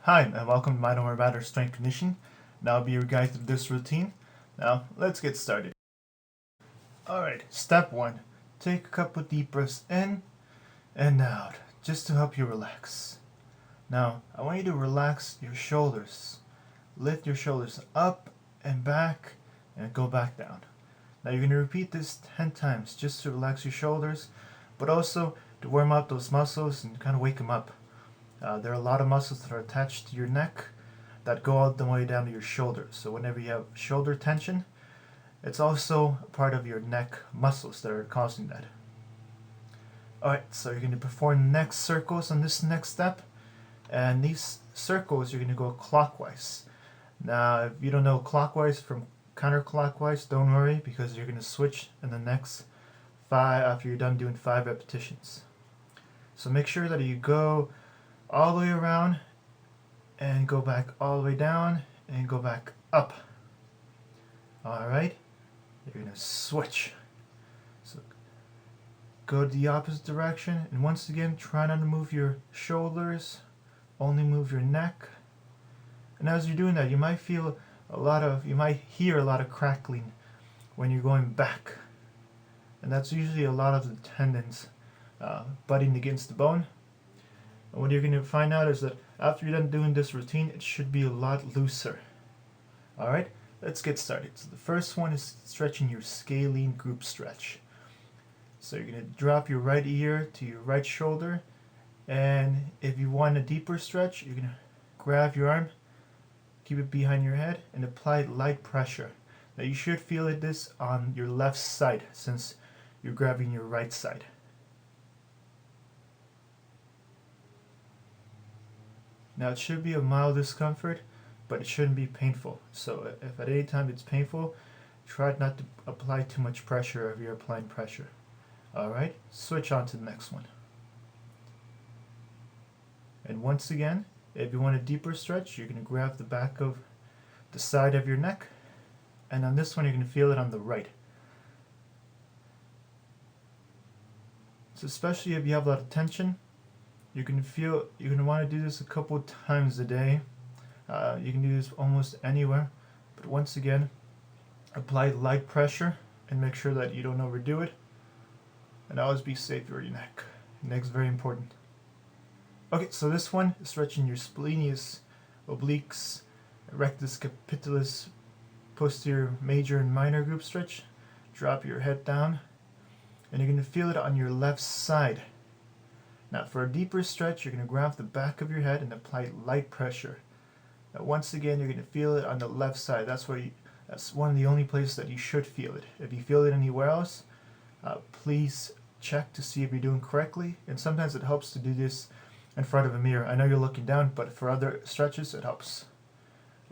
Hi, and welcome to Mind Over Matter Strength Conditioning. Now I'll be your guide through this routine. Now, let's get started. Alright, step 1. Take a couple deep breaths in and out, just to help you relax. Now, I want you to relax your shoulders. Lift your shoulders up and back, and go back down. Now you're going to repeat this 10 times, just to relax your shoulders, but also to warm up those muscles and kind of wake them up. There are a lot of muscles that are attached to your neck that go all the way down to your shoulders. So whenever you have shoulder tension, it's also part of your neck muscles that are causing that. Alright, so you're going to perform neck circles on this next step. And these circles, you're going to go clockwise. Now, if you don't know clockwise from counter-Clockwise, don't worry, because you're going to switch in the next 5 after you're done doing 5 repetitions. So make sure that you go all the way around and go back all the way down and go back up. Alright, you're going to switch. So go the opposite direction, and once again try not to move your shoulders, only move your neck. And as you're doing that, you might hear a lot of crackling when you're going back, and that's usually a lot of the tendons butting against the bone. And what you're going to find out is that after you're done doing this routine, it should be a lot looser. Alright, let's get started. So the first one is stretching your scalene group stretch. So you're going to drop your right ear to your right shoulder, and if you want a deeper stretch, you're going to grab your arm, keep it behind your head, and apply light pressure. Now you should feel this on your left side since you're grabbing your right side. Now it should be a mild discomfort, but it shouldn't be painful. So if at any time it's painful, try not to apply too much pressure if you're applying pressure. Alright, switch on to the next one. And once again, if you want a deeper stretch, you're going to grab the back of the side of your neck, and on this one you're going to feel it on the right. So especially if you have a lot of tension, you're going to want to do this a couple times a day. You can do this almost anywhere, but once again, apply light pressure and make sure that you don't overdo it, and always be safe for your neck. Neck's very important. Okay, so this one is stretching your Splenius, obliques, rectus capitulus, posterior major and minor group stretch. Drop your head down, and you're going to feel it on your left side. Now for a deeper stretch, you're going to grab the back of your head and apply light pressure. Now once again, you're going to feel it on the left side. That's one of the only places that you should feel it. If you feel it anywhere else, please check to see if you're doing correctly. And sometimes it helps to do this in front of a mirror. I know you're looking down, but for other stretches it helps.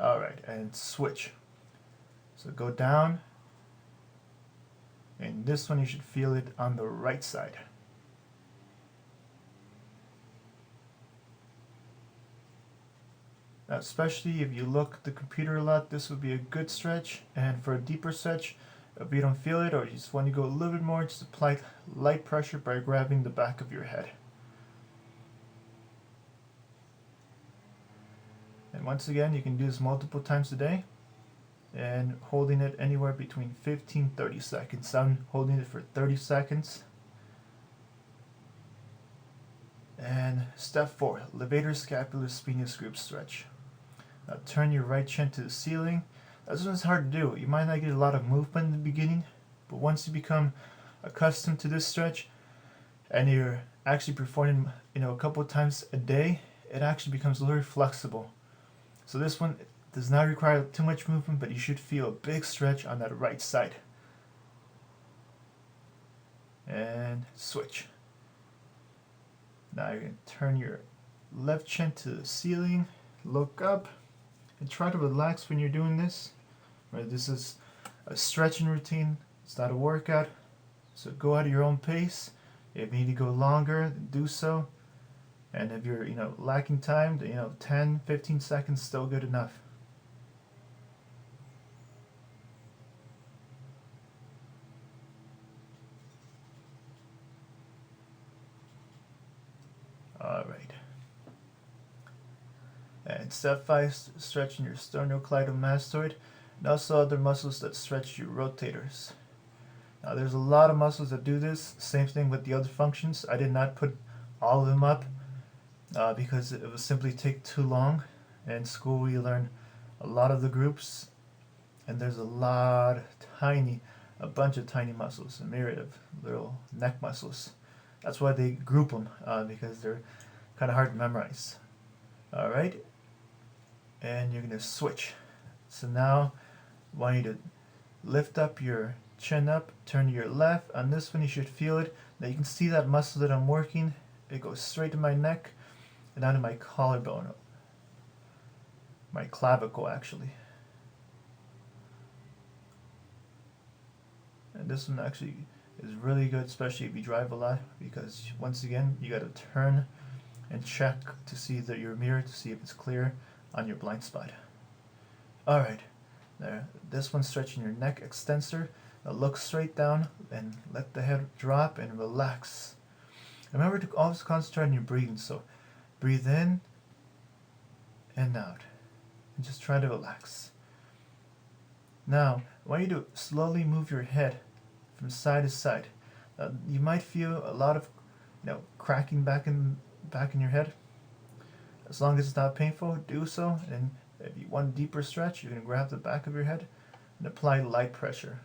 Alright, and switch. So go down, and this one you should feel it on the right side. Now, especially if you look at the computer a lot, this would be a good stretch. And for a deeper stretch, if you don't feel it or you just want to go a little bit more, just apply light pressure by grabbing the back of your head. And once again, you can do this multiple times a day and holding it anywhere between 15 and 30 seconds. I'm holding it for 30 seconds. And step 4, levator scapular Splenius group stretch. Now turn your right chin to the ceiling. This one's hard to do. You might not get a lot of movement in the beginning, but once you become accustomed to this stretch and you're actually performing a couple times a day, it actually becomes very flexible. So this one does not require too much movement, but you should feel a big stretch on that right side. And switch. Now you're going to turn your left chin to the ceiling, look up, and try to relax when you're doing this. Right, this is a stretching routine, it's not a workout, so go at your own pace. If you need to go longer, do so. And if you're lacking time, 10-15 seconds still good enough. Alright. And step 5, stretching your sternocleidomastoid, and also other muscles that stretch your rotators. Now there's a lot of muscles that do this. Same thing with the other functions. I did not put all of them up because it would simply take too long. In school we learn a lot of the groups, and there's a bunch of tiny muscles, a myriad of little neck muscles. That's why they group them, because they're kind of hard to memorize. Alright, and you're going to switch. So now I want you to lift up your chin up, turn to your left. On this one you should feel it. Now you can see that muscle that I'm working. It goes straight to my neck and down to my collarbone. My clavicle actually. And this one actually is really good, especially if you drive a lot, because once again you got to turn and check to see that your mirror to see if it's clear on your blind spot. Alright, there. This one's stretching your neck extensor. Now look straight down and let the head drop and relax. Remember to always concentrate on your breathing, so breathe in and out and just try to relax. Now I want you to slowly move your head from side to side. You might feel a lot of cracking back in your head. As long as it's not painful, do so. And if you want a deeper stretch, you're going to grab the back of your head and apply light pressure.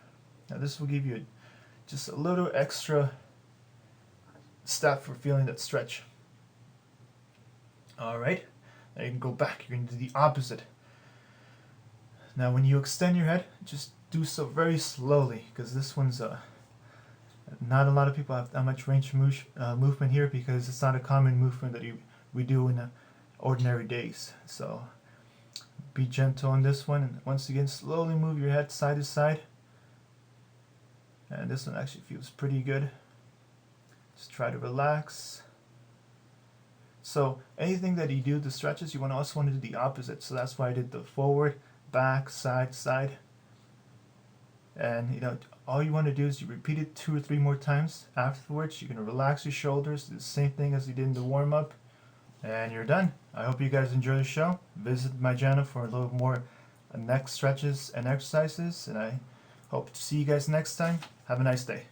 Now this will give you just a little extra step for feeling that stretch. Alright, now you can go back. You're going to do the opposite. Now when you extend your head, just do so very slowly, because this one's not a lot of people have that much range of movement here, because it's not a common movement that we do in ordinary days. So be gentle on this one, and once again slowly move your head side to side. And this one actually feels pretty good. Just try to relax. So anything that you do the stretches, you also want to do the opposite. So that's why I did the forward, back, side, side. And all you want to do is you repeat it 2 or 3 more times. Afterwards, you're going to relax your shoulders, do the same thing as you did in the warm-up, and you're done. I hope you guys enjoy the show. Visit my channel for a little more neck stretches and exercises, and I hope to see you guys next time. Have a nice day.